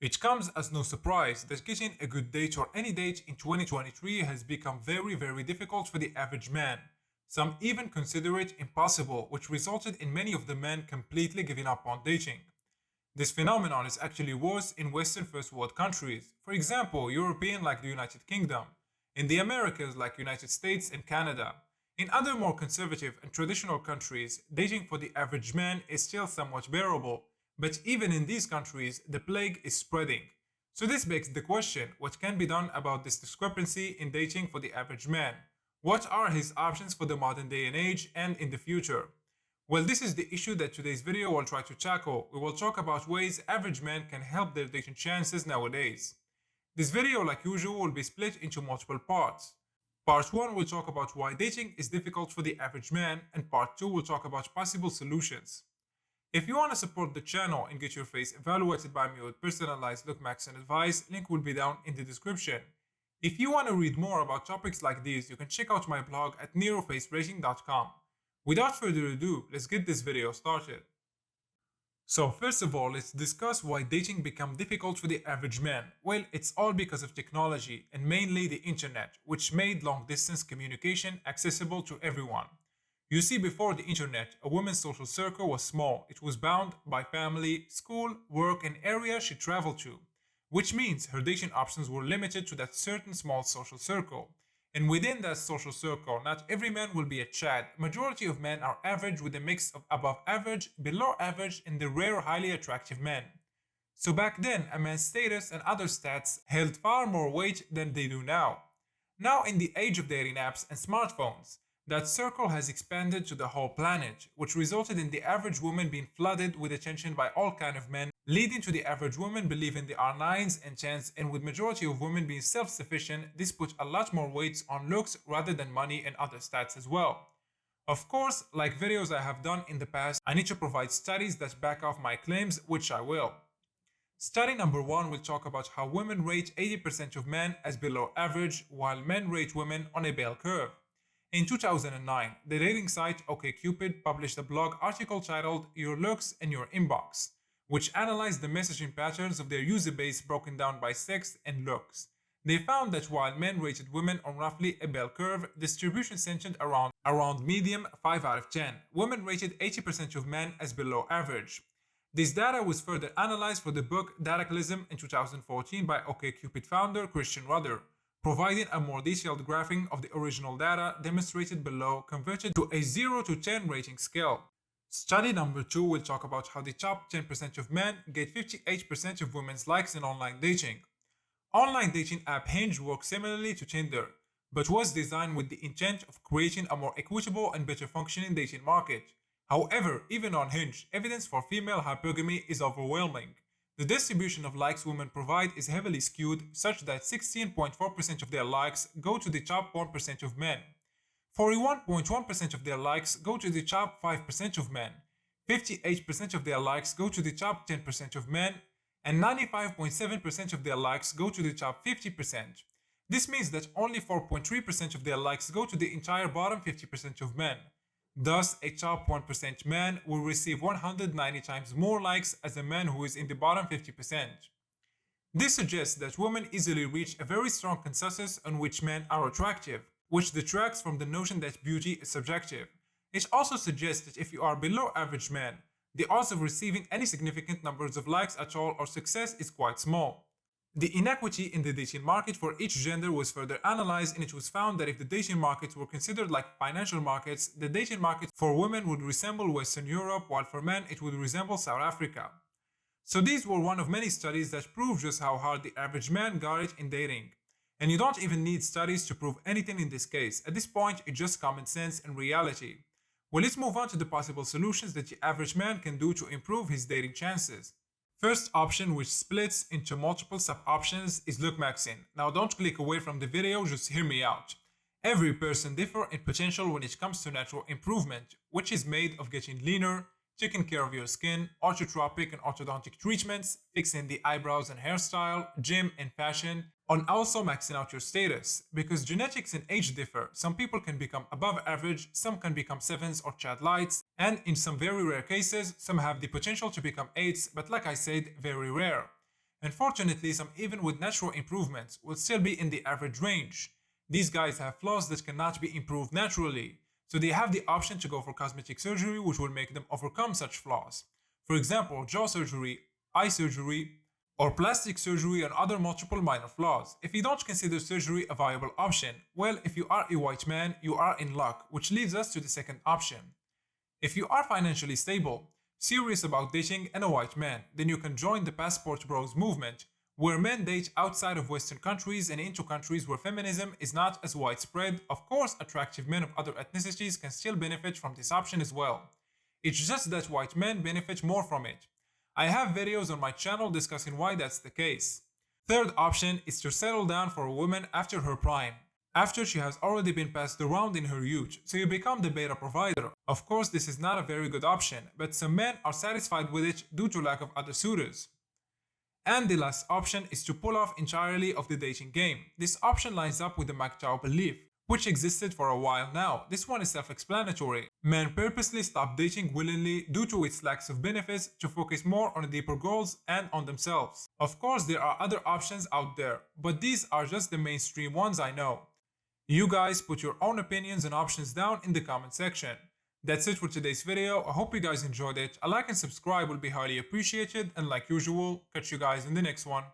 It comes as no surprise that getting a good date or any date in 2023 has become very difficult for the average man. Some even consider it impossible, which resulted in many of the men completely giving up on dating. This phenomenon is actually worse in Western first world countries, for example, European like the United Kingdom, in the Americas like United States and Canada. In other more conservative and traditional countries, dating for the average man is still somewhat bearable, but even in these countries, the plague is spreading. So this begs the question, what can be done about this discrepancy in dating for the average man? What are his options for the modern day and age and in the future? Well, this is the issue that today's video will try to tackle. We will talk about ways average men can help their dating chances nowadays. This video, like usual, will be split into multiple parts. Part 1 will talk about why dating is difficult for the average man, and Part 2 will talk about possible solutions. If you want to support the channel and get your face evaluated by me with personalized Lookmaxxing advice, link will be down in the description. If you want to read more about topics like these, you can check out my blog at nerofacerating.com. Without further ado, let's get this video started. So first of all, let's discuss why dating become difficult for the average man. Well, it's all because of technology and mainly the internet, which made long distance communication accessible to everyone. You see, before the internet, a woman's social circle was small. It was bound by family, school, work, and area she traveled to, which means her dating options were limited to that certain small social circle. And within that social circle, not every man will be a Chad. Majority of men are average with a mix of above average, below average, and the rare highly attractive men. So back then, a man's status and other stats held far more weight than they do now. Now in the age of dating apps and smartphones, that circle has expanded to the whole planet, which resulted in the average woman being flooded with attention by all kinds of men, leading to the average woman believing they are 9s and 10s, and with majority of women being self-sufficient, this put a lot more weight on looks rather than money and other stats as well. Of course, like videos I have done in the past, I need to provide studies that back off my claims, which I will. Study number 1 will talk about how women rate 80% of men as below average, while men rate women on a bell curve. In 2009, the dating site OkCupid published a blog article titled Your Looks and Your Inbox, which analyzed the messaging patterns of their user base broken down by sex and looks. They found that while men rated women on roughly a bell curve, distribution centered around medium 5 out of 10. Women rated 80% of men as below average. This data was further analyzed for the book Dataclysm in 2014 by OkCupid founder Christian Rudder, providing a more detailed graphing of the original data demonstrated below converted to a 0 to 10 rating scale. Study number 2 will talk about how the top 10% of men get 58% of women's likes in online dating. Online dating app Hinge works similarly to Tinder, but was designed with the intent of creating a more equitable and better functioning dating market. However, even on Hinge, evidence for female hypergamy is overwhelming. The distribution of likes women provide is heavily skewed, such that 16.4% of their likes go to the top 1% of men. 41.1% of their likes go to the top 5% of men. 58% of their likes go to the top 10% of men, and 95.7% of their likes go to the top 50%. This means that only 4.3% of their likes go to the entire bottom 50% of men. Thus, a top 1% man will receive 190 times more likes as a man who is in the bottom 50%. This suggests that women easily reach a very strong consensus on which men are attractive, which detracts from the notion that beauty is subjective. It also suggests that if you are below average man, the odds of receiving any significant numbers of likes at all or success is quite small. The inequity in the dating market for each gender was further analyzed, and it was found that if the dating markets were considered like financial markets, the dating market for women would resemble Western Europe, while for men it would resemble South Africa. So these were one of many studies that prove just how hard the average man got it in dating. And you don't even need studies to prove anything in this case. At this point, it's just common sense and reality. Well, let's move on to the possible solutions that the average man can do to improve his dating chances. First option, which splits into multiple sub-options, is Lookmaxxing. Now don't click away from the video, just hear me out. Every person differs in potential when it comes to natural improvement, which is made of getting leaner, taking care of your skin, orthotropic and orthodontic treatments, fixing the eyebrows and hairstyle, gym and fashion, and also maxing out your status. Because genetics and age differ, some people can become above average, some can become 7s or Chad lights, and in some very rare cases, some have the potential to become 8s, but like I said, very rare. Unfortunately, some even with natural improvements will still be in the average range. These guys have flaws that cannot be improved naturally, so they have the option to go for cosmetic surgery, which will make them overcome such flaws. For example, jaw surgery, eye surgery, or plastic surgery and other multiple minor flaws. If you don't consider surgery a viable option, well, if you are a white man, you are in luck, which leads us to the second option. If you are financially stable, serious about dating and a white man, then you can join the Passport Bros movement, where men date outside of Western countries and into countries where feminism is not as widespread. Of course, attractive men of other ethnicities can still benefit from this option as well. It's just that white men benefit more from it. I have videos on my channel discussing why that's the case. Third option is to settle down for a woman after her prime, after she has already been passed around in her youth, so you become the beta provider. Of course, this is not a very good option, but some men are satisfied with it due to lack of other suitors. And the last option is to pull off entirely of the dating game. This option lines up with the MGTOW belief, which existed for a while now. This one is self-explanatory. Men purposely stop dating willingly due to its lack of benefits to focus more on deeper goals and on themselves. Of course, there are other options out there, but these are just the mainstream ones I know. You guys put your own opinions and options down in the comment section. That's it for today's video. I hope you guys enjoyed it. A like and subscribe will be highly appreciated, and like usual, catch you guys in the next one.